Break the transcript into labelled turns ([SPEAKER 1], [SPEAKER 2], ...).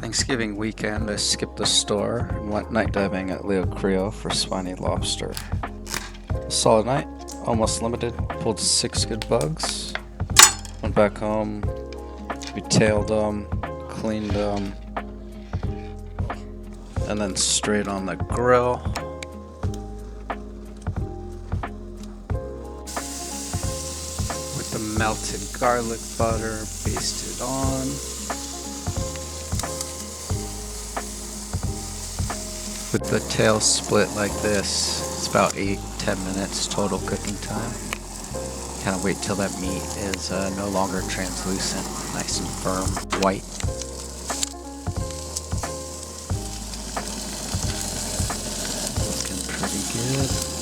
[SPEAKER 1] Thanksgiving weekend, I skipped the store and went night diving at Leo Creo for spiny lobster. Solid night, almost limited, pulled 6 good bugs. Went back home, we tailed them, cleaned them, and then straight on the grill. With the melted garlic butter basted on. With the tail split like this, it's about 8-10 minutes total cooking time. Kind of wait till that meat is no longer translucent, nice and firm, white. Looking pretty good.